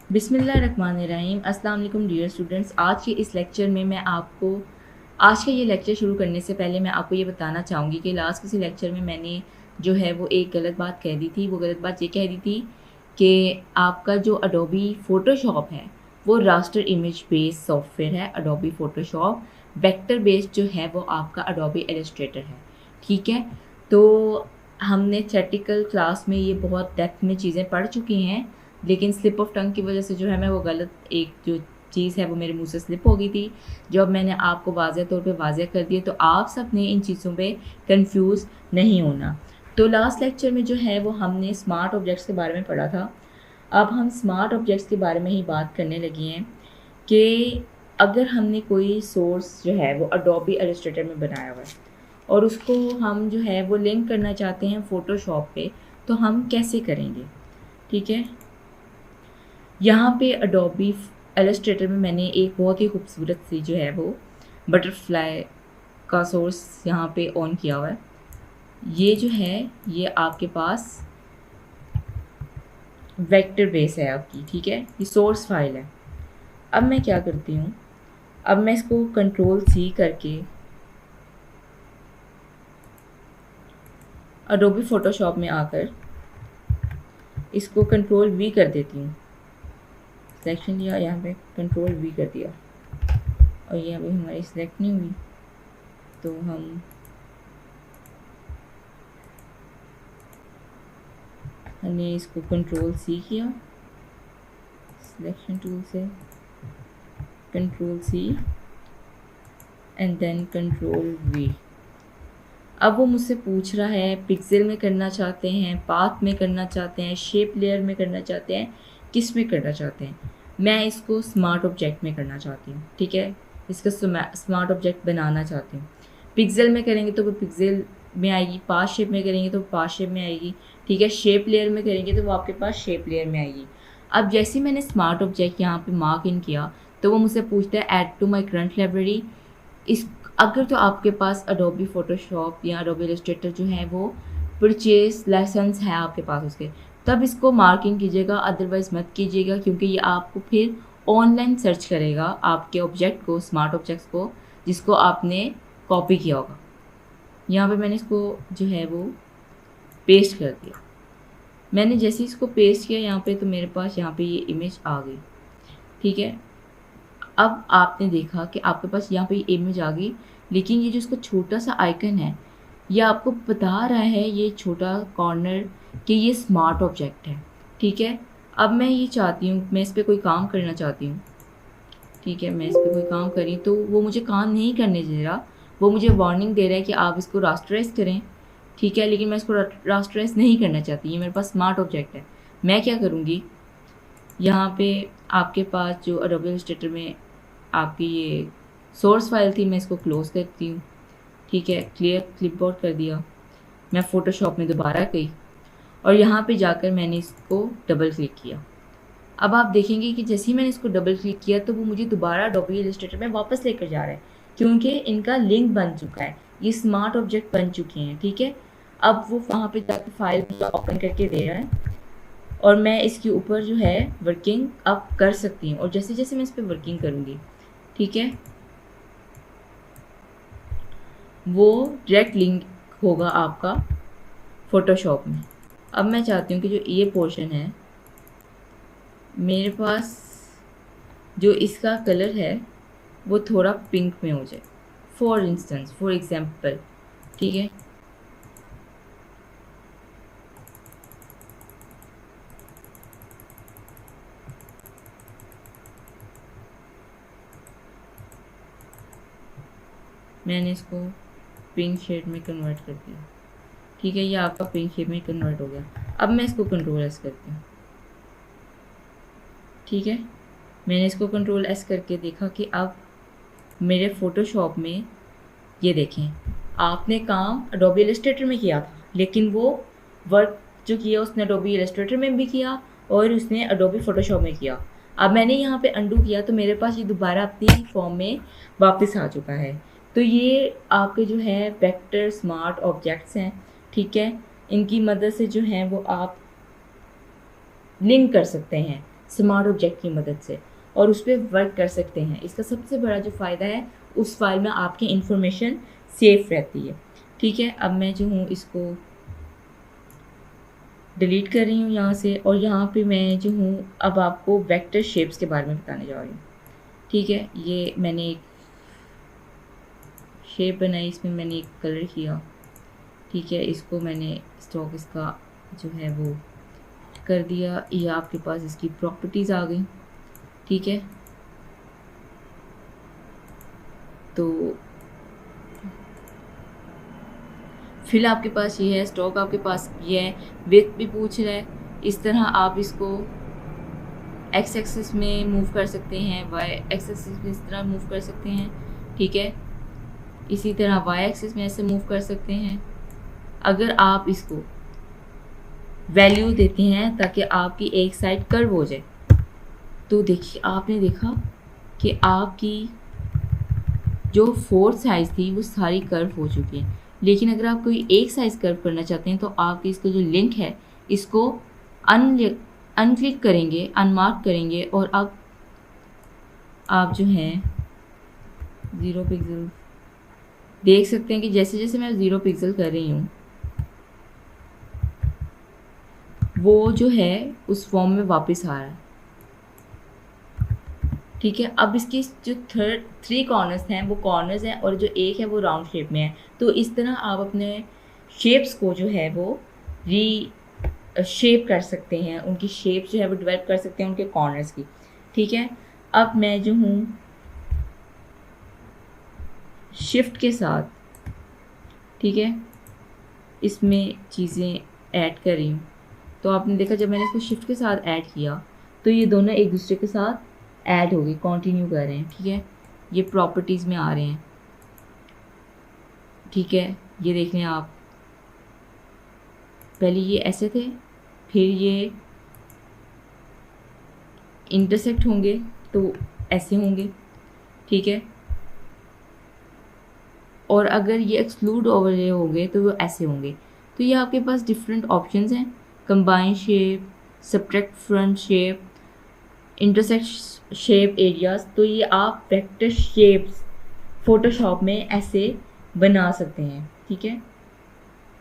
बिस्मिल्लाहिर्रहमानिर्रहीम। अस्सलाम वालेकुम डियर स्टूडेंट्स। आज के इस लेक्चर में मैं आपको आज का ये लेक्चर शुरू करने से पहले मैं आपको ये बताना चाहूँगी कि लास्ट किसी लेक्चर में मैंने जो है वो एक गलत बात कह दी थी। वो गलत बात ये कह दी थी कि आपका जो अडोबी फ़ोटोशॉप है वो रास्टर इमेज बेस्ड सॉफ्टवेयर है। अडोबी फ़ोटोशॉप वेक्टर बेस्ड जो है वो आपका अडोबी इलस्ट्रेटर है। ठीक है, तो हमने थेटिकल क्लास में ये बहुत डेप्थ में चीज़ें पढ़ चुकी हैं, लेकिन स्लिप ऑफ टंग की वजह से जो है मैं वो गलत एक जो चीज़ है वो मेरे मुंह से स्लिप हो गई थी। जो अब मैंने आपको वाज़ेह तौर पे वाज़ेह कर दिया, तो आप सब ने इन चीज़ों पे कंफ्यूज नहीं होना। तो लास्ट लेक्चर में जो है वो हमने स्मार्ट ऑब्जेक्ट्स के बारे में पढ़ा था। अब हम स्मार्ट ऑब्जेक्ट्स के बारे में ही बात करने लगे हैं कि अगर हमने कोई सोर्स जो है वो अडोबी इलस्ट्रेटर में बनाया हुआ है और उसको हम जो है वो लिंक करना चाहते हैं फ़ोटोशॉप पे, तो हम कैसे करेंगे। ठीक है, यहाँ पे अडोबी इलस्ट्रेटर में मैंने एक बहुत ही खूबसूरत सी जो है वो बटरफ्लाई का सोर्स यहाँ पे ऑन किया हुआ है। ये जो है ये आपके पास वेक्टर बेस है आपकी। ठीक है, ये सोर्स फाइल है। अब मैं क्या करती हूँ, अब मैं इसको कंट्रोल सी करके अडोबी फ़ोटोशॉप में आकर इसको कंट्रोल वी कर देती हूँ। सिलेक्शन लिया, यहाँ पे कंट्रोल वी कर दिया और ये अभी हमारी सिलेक्ट नहीं हुई, तो हमने इसको कंट्रोल सी किया सिलेक्शन टूल से, control C and then control V. अब वो मुझसे पूछ रहा है पिक्सेल में करना चाहते हैं, पाथ में करना चाहते हैं, शेप लेयर में करना चाहते हैं, किस में करना चाहते हैं। मैं इसको स्मार्ट ऑब्जेक्ट में करना चाहती हूँ। ठीक है, इसका स्मार्ट ऑब्जेक्ट बनाना चाहती हूँ। पिक्सेल में करेंगे तो वो पिक्सेल में आएगी, पाथ शेप में करेंगे तो पाथ शेप में आएगी। ठीक है, शेप लेयर में करेंगे तो वो आपके पास शेप लेयर में आएगी। अब जैसे मैंने स्मार्ट ऑब्जेक्ट यहाँ पे मार्क इन किया तो वो मुझसे पूछता है add to my current library. इस अगर तो आपके पास अडोबी फ़ोटोशॉप या अडोबी इलस्ट्रेटर जो है वो परचेज लाइसेंस है आपके पास उसके, तब इसको मार्किंग कीजिएगा, अदरवाइज़ मत कीजिएगा, क्योंकि ये आपको फिर ऑनलाइन सर्च करेगा आपके ऑब्जेक्ट को, स्मार्ट ऑब्जेक्ट्स को जिसको आपने कॉपी किया होगा। यहाँ पे मैंने इसको जो है वो पेस्ट कर दिया। मैंने जैसे इसको पेस्ट किया यहाँ पे, तो मेरे पास यहाँ पे ये इमेज आ गई। ठीक है, अब आपने देखा कि आपके पास यहाँ पे इमेज आ गई, लेकिन ये जो इसका छोटा सा आइकन है ये आपको बता रहा है, ये छोटा कॉर्नर, कि ये स्मार्ट ऑब्जेक्ट है। ठीक है, अब मैं ये चाहती हूँ, मैं इस पर कोई काम करना चाहती हूँ। ठीक है, मैं इस पर कोई काम करी तो वो मुझे काम नहीं करने दे रहा, वो मुझे वार्निंग दे रहा है कि आप इसको रास्टराइज करें। ठीक है, लेकिन मैं इसको रास्टराइज नहीं करना चाहती, ये मेरे पास स्मार्ट ऑब्जेक्ट है। मैं क्या करूँगी, यहाँ पे आपके पास जो अडोबी इलस्ट्रेटर में आपकी ये सोर्स फाइल थी, मैं इसको क्लोज़ करती हूँ। ठीक है, क्लियर क्लिपबोर्ड कर दिया। मैं फ़ोटोशॉप में दोबारा गई और यहाँ पे जाकर मैंने इसको डबल क्लिक किया। अब आप देखेंगे कि जैसे ही मैंने इसको डबल क्लिक किया तो वो मुझे दोबारा अडोबी इलस्ट्रेटर में वापस लेकर जा रहा है, क्योंकि इनका लिंक बन चुका है, ये स्मार्ट ऑब्जेक्ट बन चुके हैं। ठीक है, अब वो वहाँ पे जाकर फाइल ओपन करके दे रहा है और मैं इसके ऊपर जो है वर्किंग अब कर सकती हूँ। और जैसे जैसे मैं इस पर वर्किंग करूँगी, ठीक है, वो डायरेक्ट लिंक होगा आपका फ़ोटोशॉप में। अब मैं चाहती हूँ कि जो ये पोर्शन है मेरे पास, जो इसका कलर है वो थोड़ा पिंक में हो जाए, फॉर एग्जांपल। ठीक है, मैंने इसको पिंक शेड में कन्वर्ट कर दिया। ठीक है, ये आपका पिंक शेड में कन्वर्ट हो गया। अब मैं इसको कंट्रोल एस करती हूँ। ठीक है, मैंने इसको कंट्रोल एस करके देखा कि अब मेरे फ़ोटोशॉप में ये देखें, आपने काम अडोबी इलस्ट्रेटर में किया था, लेकिन वो वर्क जो किया उसने अडोबी इलस्ट्रेटर में भी किया और उसने अडोबी फ़ोटोशॉप में किया। अब मैंने यहाँ पे अंडू किया तो मेरे पास ये दोबारा अपनी फॉर्म में वापस आ चुका है। तो ये आपके जो है वेक्टर स्मार्ट ऑब्जेक्ट्स हैं। ठीक है, इनकी मदद से जो है वो आप लिंक कर सकते हैं स्मार्ट ऑब्जेक्ट की मदद से, और उस पर वर्क कर सकते हैं। इसका सबसे बड़ा जो फ़ायदा है, उस फाइल में आपकी इंफॉर्मेशन सेफ रहती है। ठीक है, अब मैं जो हूँ इसको डिलीट कर रही हूँ यहाँ से, और यहाँ पे मैं जो हूँ अब आपको वेक्टर शेप्स के बारे में बताने जा रही हूँ। ठीक है, ये मैंने एक शेप बनाई, इसमें मैंने एक कलर किया। ठीक है, इसको मैंने स्टॉक इसका जो है वो कर दिया। ये आपके पास इसकी प्रॉपर्टीज़ आ गई। ठीक है, तो फिल आपके पास ये है, स्टॉक आपके पास ये है, विड्थ भी पूछ रहा है। इस तरह आप इसको एक्स एक्सिस में मूव कर सकते हैं, वाई एक्सिस में इस तरह मूव कर सकते हैं। ठीक है, इसी तरह वाई एक्सिस में ऐसे मूव कर सकते हैं। अगर आप इसको वैल्यू देते हैं ताकि आपकी एक साइड कर्व हो जाए, तो देखिए आपने देखा कि आपकी जो फोर्थ साइज थी वो सारी कर्व हो चुकी है। लेकिन अगर आप कोई एक साइज कर्व करना चाहते हैं तो आपकी इसका जो लिंक है इसको अनक्लिक करेंगे, अनमार्क करेंगे, और अब आप जो हैं 0 पिक्सल देख सकते हैं कि जैसे जैसे मैं 0 पिक्सल कर रही हूँ वो जो है उस फॉर्म में वापस आ रहा है। ठीक है, अब इसकी जो थ्री कॉर्नर्स हैं वो कॉर्नर्स हैं, और जो एक है वो राउंड शेप में है। तो इस तरह आप अपने शेप्स को जो है वो शेप कर सकते हैं, उनकी शेप जो है वो डेवलप कर सकते हैं उनके कॉर्नर्स की। ठीक है, अब मैं जो हूँ शिफ्ट के साथ, ठीक है, इसमें चीज़ें ऐड कर रही हूँ। तो आपने देखा जब मैंने इसको शिफ्ट के साथ ऐड किया तो ये दोनों एक दूसरे के साथ ऐड हो गए, कंटिन्यू कर रहे हैं। ठीक है, ये प्रॉपर्टीज़ में आ रहे हैं। ठीक है, ये देख लें आप, पहले ये ऐसे थे, फिर ये इंटरसेक्ट होंगे तो ऐसे होंगे। ठीक है, और अगर ये एक्सक्लूड ओवरले होंगे तो वो ऐसे होंगे। तो ये आपके पास डिफरेंट ऑप्शंस हैं, combine shape, subtract front shape, intersect shape areas. तो ये आप वेक्टर शेप्स फोटोशॉप में ऐसे बना सकते हैं। ठीक है,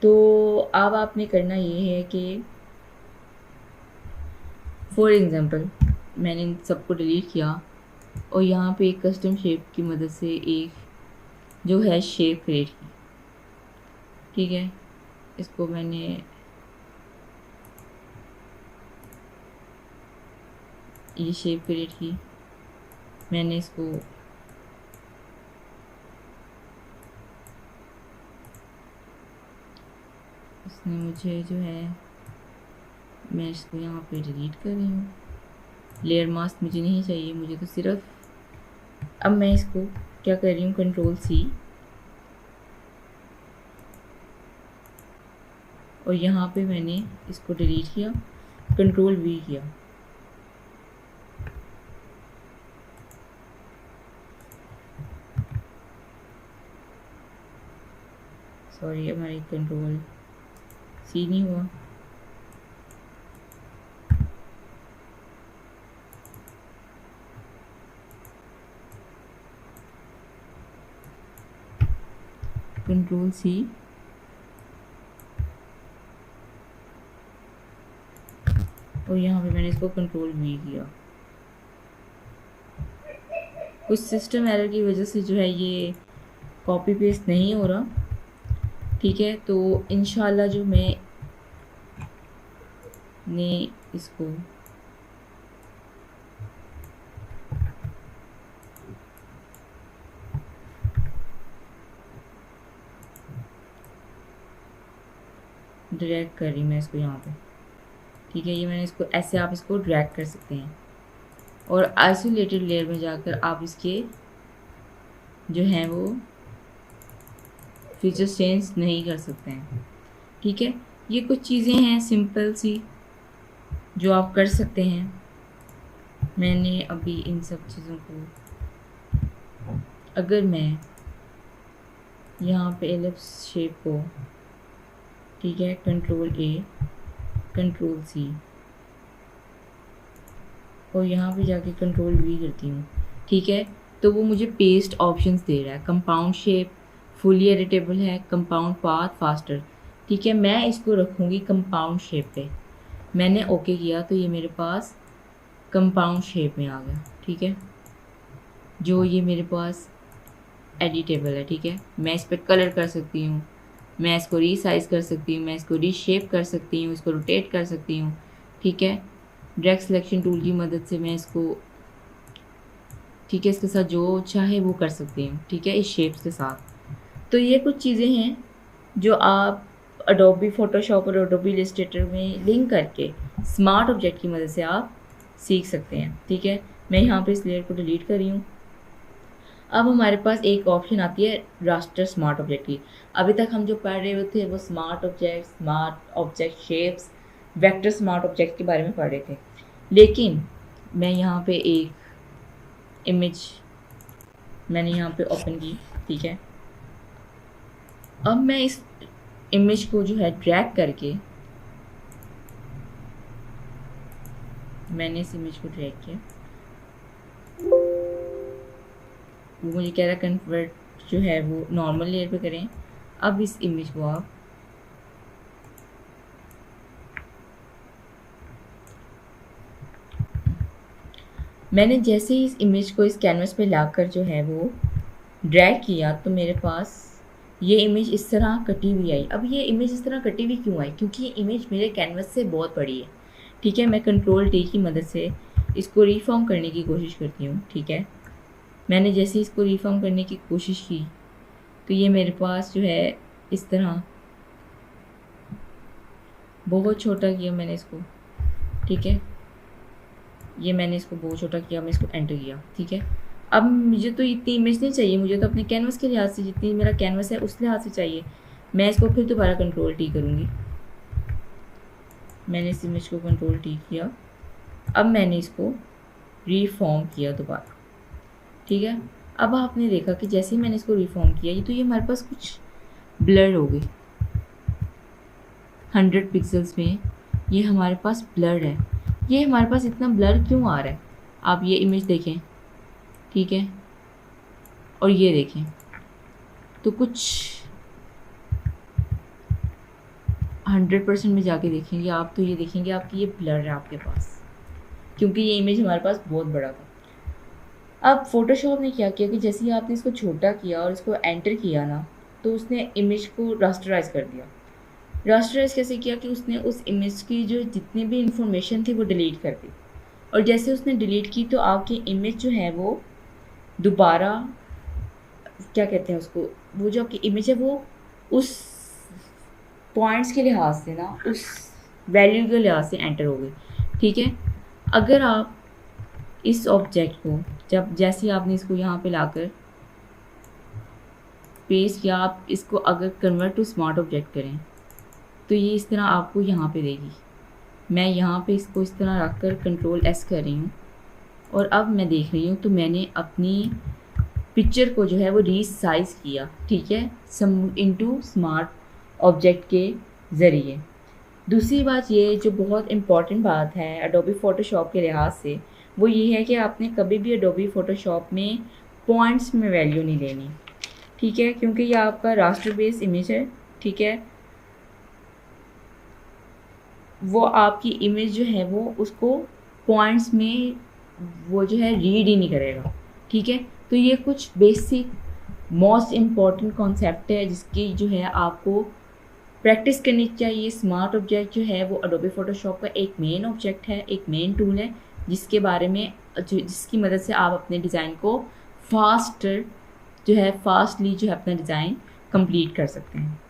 तो अब आपने करना ये है कि फॉर एग्ज़ाम्पल मैंने इन सबको डिलीट किया और यहाँ पे एक कस्टम शेप की मदद से एक जो है शेप क्रिएट की। ठीक है, इसको मैंने ये शेप क्रिएट की, मैंने इसको इसने मुझे जो है, मैं इसको यहाँ पे डिलीट कर रही हूँ। लेयर मास्क मुझे नहीं चाहिए, मुझे तो सिर्फ, अब मैं इसको क्या कर रही हूँ, कंट्रोल सी, और यहाँ पे मैंने इसको डिलीट किया, कंट्रोल वी किया। सॉरी, हमारी कंट्रोल सी नहीं हुआ। कंट्रोल सी, और यहाँ पे मैंने इसको कंट्रोल वी किया। कुछ सिस्टम एरर की वजह से जो है ये कॉपी पेस्ट नहीं हो रहा। ठीक है, तो इंशाल्लाह जो मैं ने इसको ड्रैग कर रही, मैं इसको यहाँ पे, ठीक है, ये मैंने इसको ऐसे, आप इसको ड्रैग कर सकते हैं, और आइसोलेटेड लेयर में जाकर आप इसके जो हैं वो फीचर चेंज नहीं कर सकते हैं। ठीक है, ये कुछ चीज़ें हैं सिंपल सी जो आप कर सकते हैं। मैंने अभी इन सब चीज़ों को, अगर मैं यहाँ पे एलिप्स शेप को, ठीक है, कंट्रोल ए, कंट्रोल सी, और यहाँ पे जाके कंट्रोल वी करती हूँ, ठीक है। तो वो मुझे पेस्ट ऑप्शंस दे रहा है, कंपाउंड शेप, फुली एडिटेबल है, कंपाउंड पाथ, फास्टर, ठीक है। मैं इसको रखूँगी कंपाउंड शेप पे। मैंने ओके किया तो ये मेरे पास कंपाउंड शेप में आ गया, ठीक है। जो ये मेरे पास एडिटेबल है, ठीक है। मैं इस पर कलर कर सकती हूँ, मैं इसको रीसाइज कर सकती हूँ, मैं इसको रीशेप कर सकती हूँ, इसको रोटेट कर सकती हूँ, ठीक है। ड्रैग सिलेक्शन टूल की मदद से मैं इसको, ठीक है, इसके साथ जो चाहे वो कर सकती हूँ, ठीक है, इस शेप्स के साथ। तो ये कुछ चीज़ें हैं जो आप अडोबी फ़ोटोशॉप और अडोबी इलस्ट्रेटर में लिंक करके स्मार्ट ऑब्जेक्ट की मदद से आप सीख सकते हैं, ठीक है। मैं यहाँ पे इस लेयर को डिलीट कर रही हूँ। अब हमारे पास एक ऑप्शन आती है रास्टर स्मार्ट ऑब्जेक्ट की। अभी तक हम जो पढ़ रहे थे वो smart object shapes, vector smart object के बारे में पढ़ रहे थे। लेकिन मैं यहाँ पे एक इमेज मैंने यहाँ पे ओपन की, ठीक है। अब मैं इस इमेज को जो है ड्रैग करके, मैंने इस इमेज को ड्रैग किया, वो मुझे कह रहा है कन्वर्ट जो है वो नॉर्मल लेयर पे करें। अब इस इमेज को आप मैंने जैसे ही इस इमेज को इस कैनवस पे लाकर जो है वो ड्रैग किया तो मेरे पास ये इमेज इस तरह कटी हुई आई। अब ये इमेज इस तरह कटी हुई क्यों आई? क्योंकि ये इमेज मेरे कैनवस से बहुत बड़ी है, ठीक है। मैं कंट्रोल टी की मदद से इसको रीफॉर्म करने की कोशिश करती हूँ, ठीक है। मैंने जैसे इसको रीफॉर्म करने की कोशिश की तो ये मेरे पास जो है इस तरह बहुत छोटा किया मैंने इसको, ठीक है। ये मैंने इसको बहुत छोटा किया, मैं इसको एंटर किया, ठीक है। अब मुझे तो इतनी इमेज नहीं चाहिए, मुझे तो अपने कैनवस के लिहाज से जितनी मेरा कैनवस है उस लिहाज से चाहिए। मैं इसको फिर दोबारा कंट्रोल टी करूँगी। मैंने इस इमेज को कंट्रोल टी किया, अब मैंने इसको रीफॉर्म किया दोबारा, ठीक है। अब आपने देखा कि जैसे ही मैंने इसको रीफॉर्म किया ये तो ये हमारे पास कुछ ब्लर हो गई। 100 पिक्सल्स में ये हमारे पास ब्लर है। ये हमारे पास इतना ब्लर क्यों आ रहा है? आप ये इमेज देखें, ठीक है, और ये देखें तो कुछ 100% में जाके देखेंगे आप तो ये देखेंगे आपकी ये ब्लर है आपके पास, क्योंकि ये इमेज हमारे पास बहुत बड़ा था। अब फोटोशॉप ने क्या किया कि जैसे ही आपने इसको छोटा किया और इसको एंटर किया ना तो उसने इमेज को रास्टराइज कर दिया। रास्टराइज कैसे किया कि उसने उस इमेज की जो जितनी भी इंफॉर्मेशन थी वो डिलीट कर दी, और जैसे उसने डिलीट की तो आपकी इमेज जो है वो दोबारा, क्या कहते हैं उसको, वो जो आपकी इमेज है वो उस पॉइंट्स के लिहाज से ना उस वैल्यू के लिहाज से एंटर हो गई, ठीक है। अगर आप इस ऑब्जेक्ट को जैसे आपने इसको यहाँ पे लाकर पेस्ट किया, आप इसको अगर कन्वर्ट टू स्मार्ट ऑब्जेक्ट करें तो ये इस तरह आपको यहाँ पे देगी। मैं यहाँ पे इसको इस तरह रख कर कंट्रोल एस कर रही हूँ और अब मैं देख रही हूँ तो मैंने अपनी पिक्चर को जो है वो रीसाइज किया, ठीक है, इनटू स्मार्ट ऑब्जेक्ट के ज़रिए। दूसरी बात ये जो बहुत इम्पॉर्टेंट बात है एडोबी फ़ोटोशॉप के लिहाज से वो ये है कि आपने कभी भी एडोबी फ़ोटोशॉप में पॉइंट्स में वैल्यू नहीं लेनी, ठीक है, क्योंकि ये आपका रास्टर बेस्ड इमेज है, ठीक है। वो आपकी इमेज जो है वो उसको पॉइंट्स में वो जो है रीड ही नहीं करेगा, ठीक है। तो ये कुछ बेसिक मोस्ट इम्पॉर्टेंट कॉन्सेप्ट है जिसकी जो है आपको प्रैक्टिस करनी चाहिए। स्मार्ट ऑब्जेक्ट जो है वो एडोबी फ़ोटोशॉप का एक मेन ऑब्जेक्ट है, एक मेन टूल है जिसके बारे में जिसकी मदद से आप अपने डिज़ाइन को फास्टली जो है अपना डिज़ाइन कंप्लीट कर सकते हैं।